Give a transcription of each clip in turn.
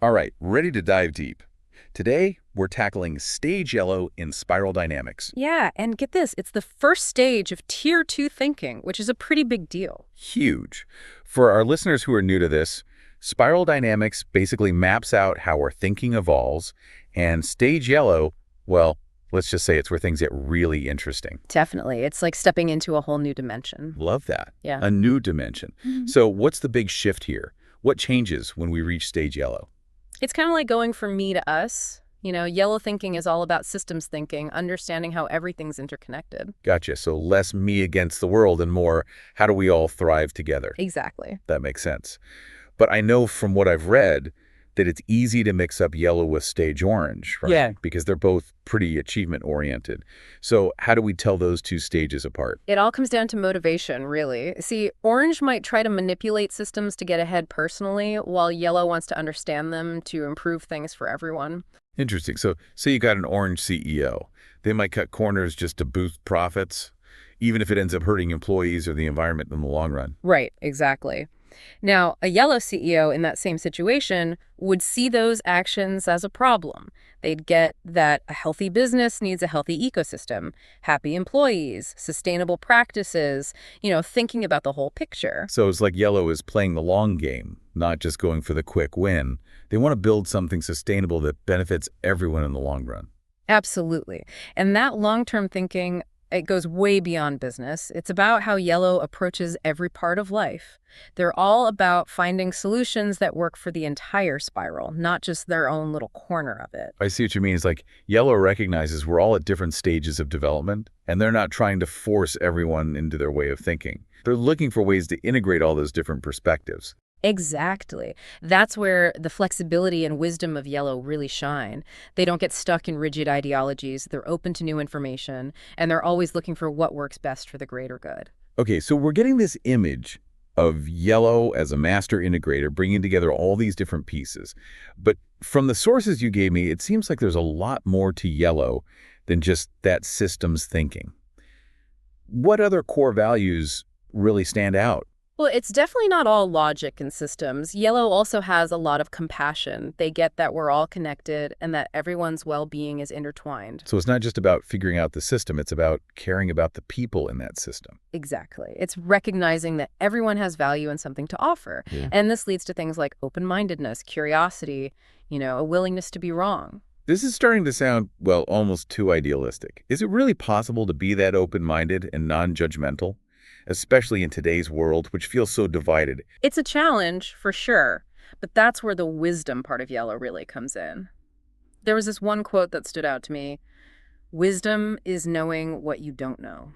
All right, ready to dive deep. Today, we're tackling stage yellow in spiral dynamics. Yeah, and get this, it's the first stage of Tier 2 thinking, which is a pretty big deal. Huge. For our listeners who are new to this, spiral dynamics basically maps out how our thinking evolves, and stage yellow, well, let's just say it's where things get really interesting. Definitely. It's like stepping into a whole new dimension. Love that. Yeah. A new dimension. Mhm. So what's the big shift here? What changes when we reach stage yellow? It's kind of like going from me to us. Yellow thinking is all about systems thinking, understanding how everything's interconnected. Gotcha. So less me against the world and more, how do we all thrive together? Exactly. That makes sense. But I know from what I've read that it's easy to mix up yellow with stage orange, right? Yeah. Because they're both pretty achievement-oriented. So how do we tell those two stages apart? It all comes down to motivation, really. See, orange might try to manipulate systems to get ahead personally, while yellow wants to understand them to improve things for everyone. Interesting. So say you got an orange CEO. They might cut corners just to boost profits, even if it ends up hurting employees or the environment in the long run. Right, exactly. Now, a yellow CEO in that same situation would see those actions as a problem. They'd get that a healthy business needs a healthy ecosystem, happy employees, sustainable practices, thinking about the whole picture. So it's like yellow is playing the long game, not just going for the quick win. They want to build something sustainable that benefits everyone in the long run. Absolutely. And that long-term thinking, it goes way beyond business. It's about how yellow approaches every part of life. They're all about finding solutions that work for the entire spiral, not just their own little corner of it. I see what you mean. It's like yellow recognizes we're all at different stages of development, and they're not trying to force everyone into their way of thinking. They're looking for ways to integrate all those different perspectives. Exactly. That's where the flexibility and wisdom of yellow really shine. They don't get stuck in rigid ideologies. They're open to new information, and they're always looking for what works best for the greater good. Okay, so we're getting this image of yellow as a master integrator, bringing together all these different pieces. But from the sources you gave me, it seems like there's a lot more to yellow than just that systems thinking. What other core values really stand out? Well, it's definitely not all logic and systems. Yellow also has a lot of compassion. They get that we're all connected and that everyone's well-being is intertwined. So it's not just about figuring out the system, it's about caring about the people in that system. Exactly. It's recognizing that everyone has value and something to offer. Yeah. And this leads to things like open-mindedness, curiosity, a willingness to be wrong. This is starting to sound, well, almost too idealistic. Is it really possible to be that open-minded and non-judgmental, especially in today's world, which feels so divided? It's a challenge, for sure, but that's where the wisdom part of yellow really comes in. There was this one quote that stood out to me. Wisdom is knowing what you don't know.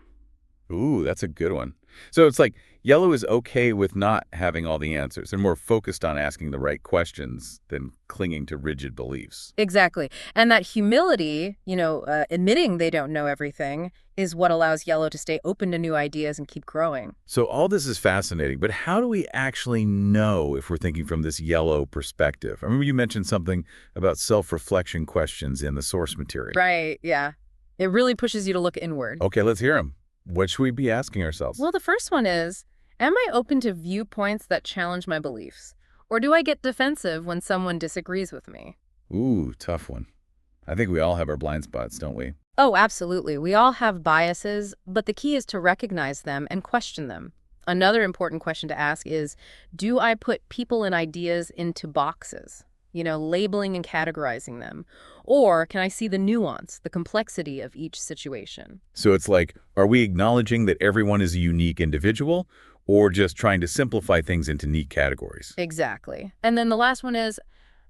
Ooh, that's a good one. So it's like yellow is okay with not having all the answers. They're more focused on asking the right questions than clinging to rigid beliefs. Exactly. And that humility, admitting they don't know everything, is what allows yellow to stay open to new ideas and keep growing. So all this is fascinating, but how do we actually know if we're thinking from this yellow perspective? I remember you mentioned something about self-reflection questions in the source material. Right, yeah. It really pushes you to look inward. Okay, let's hear them. What should we be asking ourselves? Well, the first one is, am I open to viewpoints that challenge my beliefs? Or do I get defensive when someone disagrees with me? Ooh, tough one. I think we all have our blind spots, don't we? Oh, absolutely. We all have biases, but the key is to recognize them and question them. Another important question to ask is, do I put people and ideas into boxes? Labeling and categorizing them? Or can I see the nuance, the complexity of each situation? So it's like, are we acknowledging that everyone is a unique individual, or just trying to simplify things into neat categories? Exactly. And then the last one is,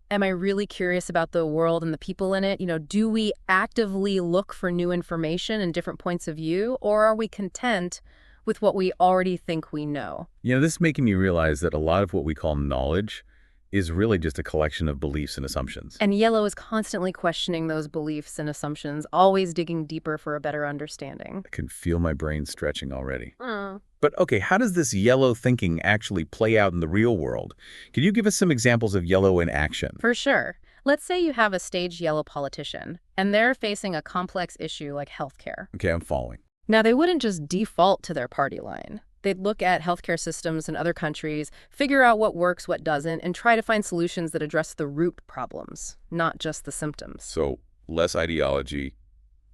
am I really curious about the world and the people in it? Do we actively look for new information and different points of view, or are we content with what we already think we know? This is making me realize that a lot of what we call knowledge is really just a collection of beliefs and assumptions. And yellow is constantly questioning those beliefs and assumptions, always digging deeper for a better understanding. I can feel my brain stretching already. Mm. But okay, how does this yellow thinking actually play out in the real world? Can you give us some examples of yellow in action? For sure. Let's say you have a stage yellow politician, and they're facing a complex issue like healthcare. Okay, I'm following. Now, they wouldn't just default to their party line. They'd look at healthcare systems in other countries, figure out what works, what doesn't, and try to find solutions that address the root problems, not just the symptoms. So less ideology,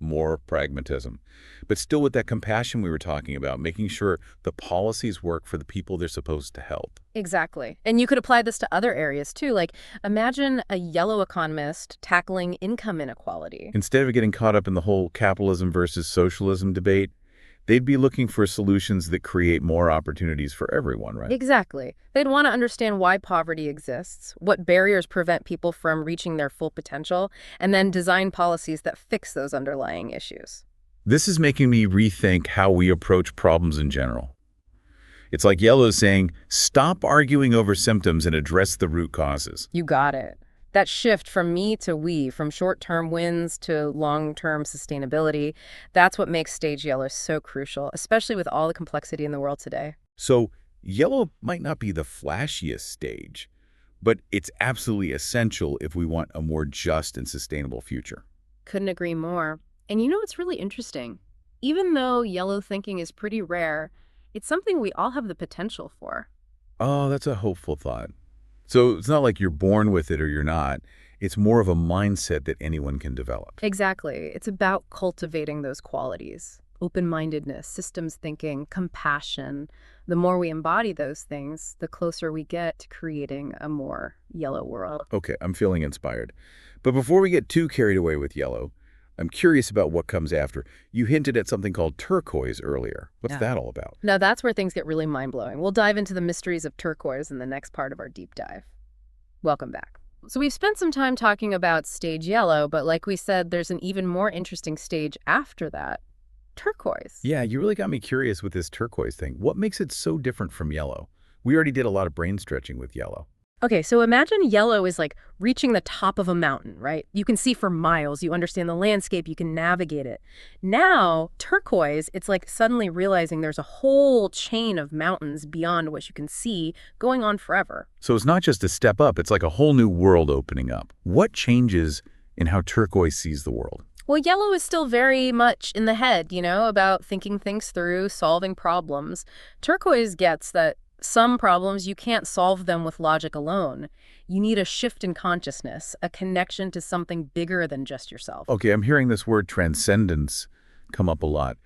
more pragmatism, but still with that compassion we were talking about, making sure the policies work for the people they're supposed to help. Exactly. And you could apply this to other areas too. Like, imagine a yellow economist tackling income inequality. Instead of getting caught up in the whole capitalism versus socialism debate, they'd be looking for solutions that create more opportunities for everyone, right? Exactly. They'd want to understand why poverty exists, what barriers prevent people from reaching their full potential, and then design policies that fix those underlying issues. This is making me rethink how we approach problems in general. It's like yellow saying, stop arguing over symptoms and address the root causes. You got it. That shift from me to we, from short-term wins to long-term sustainability, that's what makes Stage Yellow so crucial, especially with all the complexity in the world today. So yellow might not be the flashiest stage, but it's absolutely essential if we want a more just and sustainable future. Couldn't agree more. And you know what's really interesting? Even though yellow thinking is pretty rare, it's something we all have the potential for. Oh, that's a hopeful thought. So it's not like you're born with it or you're not. It's more of a mindset that anyone can develop. Exactly. It's about cultivating those qualities. Open-mindedness, systems thinking, compassion. The more we embody those things, the closer we get to creating a more yellow world. Okay, I'm feeling inspired. But before we get too carried away with yellow, I'm curious about what comes after. You hinted at something called turquoise earlier. What's Yeah. that all about? Now that's where things get really mind-blowing. We'll dive into the mysteries of turquoise in the next part of our deep dive. Welcome back. So we've spent some time talking about stage yellow, but like we said, there's an even more interesting stage after that, turquoise. Yeah, you really got me curious with this turquoise thing. What makes it so different from yellow? We already did a lot of brain stretching with yellow. Okay, so imagine yellow is like reaching the top of a mountain, right? You can see for miles, you understand the landscape, you can navigate it. Now, turquoise, it's like suddenly realizing there's a whole chain of mountains beyond what you can see going on forever. So it's not just a step up, it's like a whole new world opening up. What changes in how turquoise sees the world? Well, yellow is still very much in the head, about thinking things through, solving problems. Turquoise gets that some problems, you can't solve them with logic alone. You need a shift in consciousness, a connection to something bigger than just yourself. Okay, I'm hearing this word transcendence come up a lot.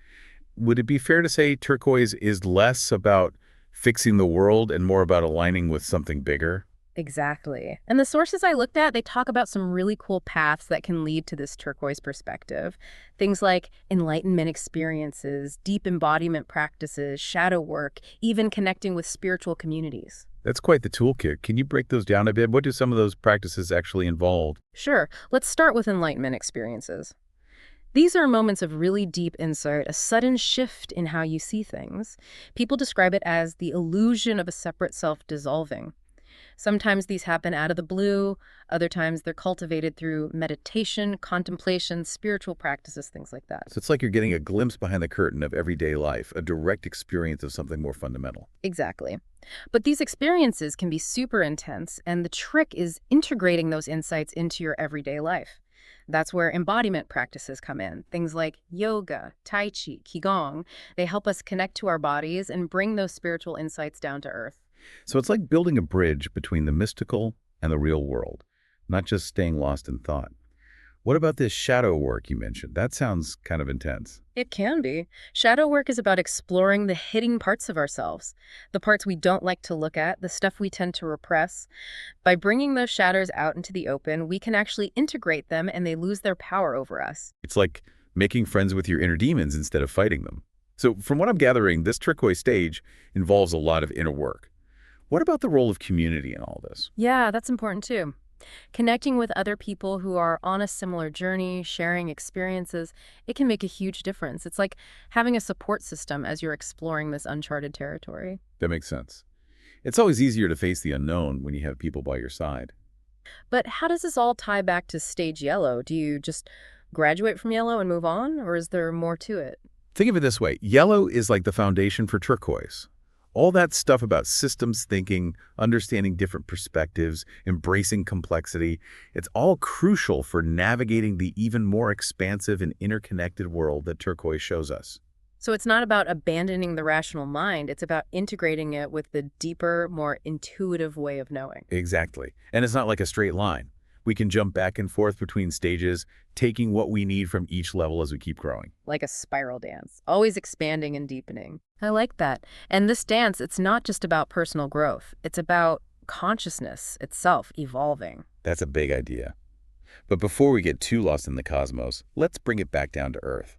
Would it be fair to say turquoise is less about fixing the world and more about aligning with something bigger? Exactly. And the sources I looked at, they talk about some really cool paths that can lead to this turquoise perspective. Things like enlightenment experiences, deep embodiment practices, shadow work, even connecting with spiritual communities. That's quite the toolkit. Can you break those down a bit? What do some of those practices actually involve? Sure, let's start with enlightenment experiences. These are moments of really deep insight, a sudden shift in how you see things. People describe it as the illusion of a separate self dissolving. Sometimes these happen out of the blue, other times they're cultivated through meditation, contemplation, spiritual practices, things like that. So it's like you're getting a glimpse behind the curtain of everyday life, a direct experience of something more fundamental. Exactly. But these experiences can be super intense, and the trick is integrating those insights into your everyday life. That's where embodiment practices come in. Things like yoga, tai chi, qigong. They help us connect to our bodies and bring those spiritual insights down to earth. So it's like building a bridge between the mystical and the real world, not just staying lost in thought. What about this shadow work you mentioned? That sounds kind of intense. It can be. Shadow work is about exploring the hidden parts of ourselves, the parts we don't like to look at, the stuff we tend to repress. By bringing those shadows out into the open, we can actually integrate them and they lose their power over us. It's like making friends with your inner demons instead of fighting them. So from what I'm gathering, this turquoise stage involves a lot of inner work. What about the role of community in all this? Yeah, that's important too. Connecting with other people who are on a similar journey, sharing experiences, it can make a huge difference. It's like having a support system as you're exploring this uncharted territory. That makes sense. It's always easier to face the unknown when you have people by your side. But how does this all tie back to stage yellow? Do you just graduate from yellow and move on, or is there more to it? Think of it this way. Yellow is like the foundation for turquoise. All that stuff about systems thinking, understanding different perspectives, embracing complexity, it's all crucial for navigating the even more expansive and interconnected world that turquoise shows us. So it's not about abandoning the rational mind, it's about integrating it with the deeper, more intuitive way of knowing. Exactly. And it's not like a straight line. We can jump back and forth between stages, taking what we need from each level as we keep growing. Like a spiral dance, always expanding and deepening. I like that. And this dance, it's not just about personal growth. It's about consciousness itself evolving. That's a big idea. But before we get too lost in the cosmos, let's bring it back down to Earth.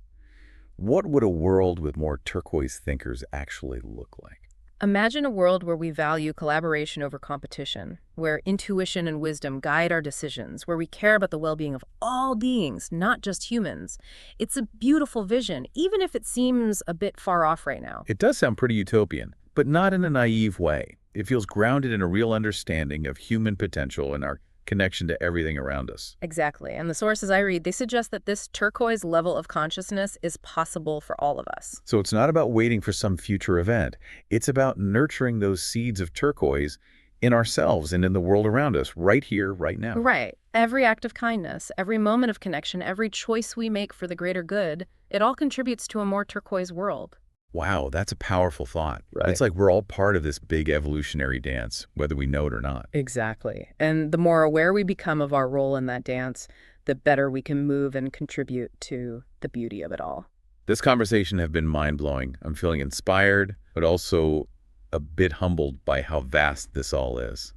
What would a world with more turquoise thinkers actually look like? Imagine a world where we value collaboration over competition, where intuition and wisdom guide our decisions, where we care about the well-being of all beings, not just humans. It's a beautiful vision, even if it seems a bit far off right now. It does sound pretty utopian, but not in a naive way. It feels grounded in a real understanding of human potential and our connection to everything around us. Exactly. And the sources I read, they suggest that this turquoise level of consciousness is possible for all of us. So it's not about waiting for some future event. It's about nurturing those seeds of turquoise in ourselves and in the world around us, right here, right now. Right. Every act of kindness, every moment of connection, every choice we make for the greater good, it all contributes to a more turquoise world. Wow, that's a powerful thought. Right. It's like we're all part of this big evolutionary dance, whether we know it or not. Exactly. And the more aware we become of our role in that dance, the better we can move and contribute to the beauty of it all. This conversation has been mind-blowing. I'm feeling inspired, but also a bit humbled by how vast this all is.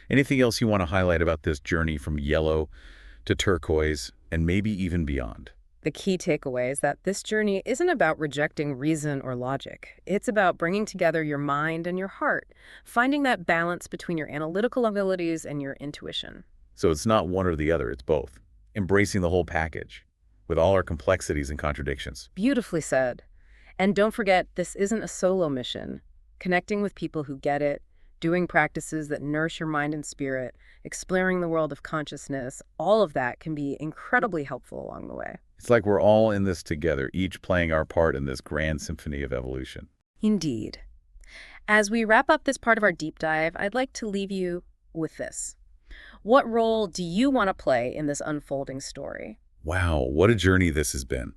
Anything else you want to highlight about this journey from yellow to turquoise and maybe even beyond? The key takeaway is that this journey isn't about rejecting reason or logic. It's about bringing together your mind and your heart, finding that balance between your analytical abilities and your intuition. So it's not one or the other, it's both. Embracing the whole package, with all our complexities and contradictions. Beautifully said. And don't forget, this isn't a solo mission. Connecting with people who get it, doing practices that nourish your mind and spirit, exploring the world of consciousness, all of that can be incredibly helpful along the way. It's like we're all in this together, each playing our part in this grand symphony of evolution. Indeed. As we wrap up this part of our deep dive, I'd like to leave you with this. What role do you want to play in this unfolding story? Wow, what a journey this has been.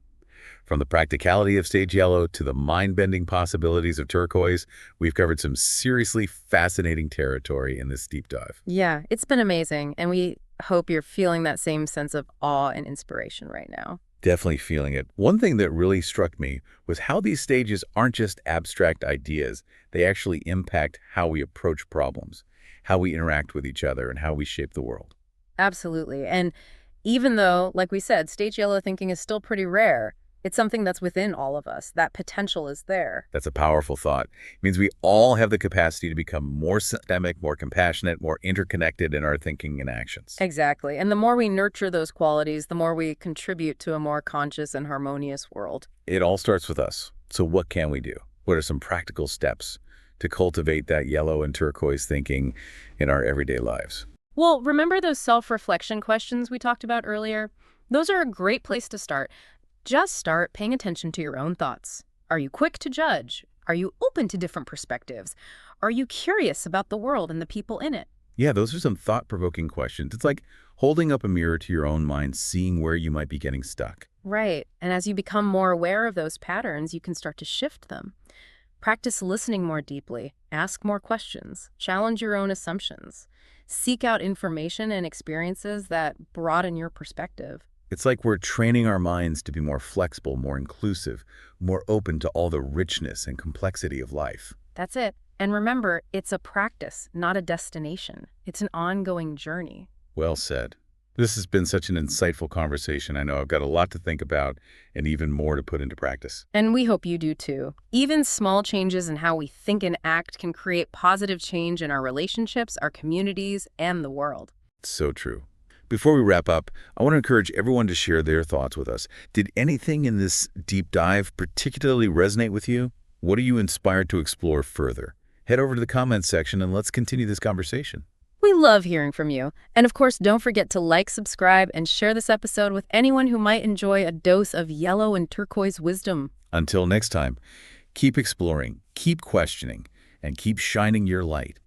From the practicality of stage yellow to the mind-bending possibilities of turquoise, we've covered some seriously fascinating territory in this deep dive. Yeah, it's been amazing, and we hope you're feeling that same sense of awe and inspiration right now. Definitely feeling it. One thing that really struck me was how these stages aren't just abstract ideas. They actually impact how we approach problems, how we interact with each other, and how we shape the world. Absolutely. And even though, like we said, stage yellow thinking is still pretty rare, it's something that's within all of us. That potential is there. That's a powerful thought. It means we all have the capacity to become more systemic, more compassionate, more interconnected in our thinking and actions. Exactly. And the more we nurture those qualities, the more we contribute to a more conscious and harmonious world. It all starts with us. So what can we do? What are some practical steps to cultivate that yellow and turquoise thinking in our everyday lives? Well, remember those self-reflection questions we talked about earlier? Those are a great place to start. Just start paying attention to your own thoughts. Are you quick to judge? Are you open to different perspectives? Are you curious about the world and the people in it? Yeah, those are some thought-provoking questions. It's like holding up a mirror to your own mind, seeing where you might be getting stuck. Right. And as you become more aware of those patterns, you can start to shift them. Practice listening more deeply. Ask more questions. Challenge your own assumptions. Seek out information and experiences that broaden your perspective. It's like we're training our minds to be more flexible, more inclusive, more open to all the richness and complexity of life. That's it. And remember, it's a practice, not a destination. It's an ongoing journey. Well said. This has been such an insightful conversation. I know I've got a lot to think about and even more to put into practice. And we hope you do too. Even small changes in how we think and act can create positive change in our relationships, our communities, and the world. So true. Before we wrap up, I want to encourage everyone to share their thoughts with us. Did anything in this deep dive particularly resonate with you? What are you inspired to explore further? Head over to the comments section and let's continue this conversation. We love hearing from you. And of course, don't forget to like, subscribe, and share this episode with anyone who might enjoy a dose of yellow and turquoise wisdom. Until next time, keep exploring, keep questioning, and keep shining your light.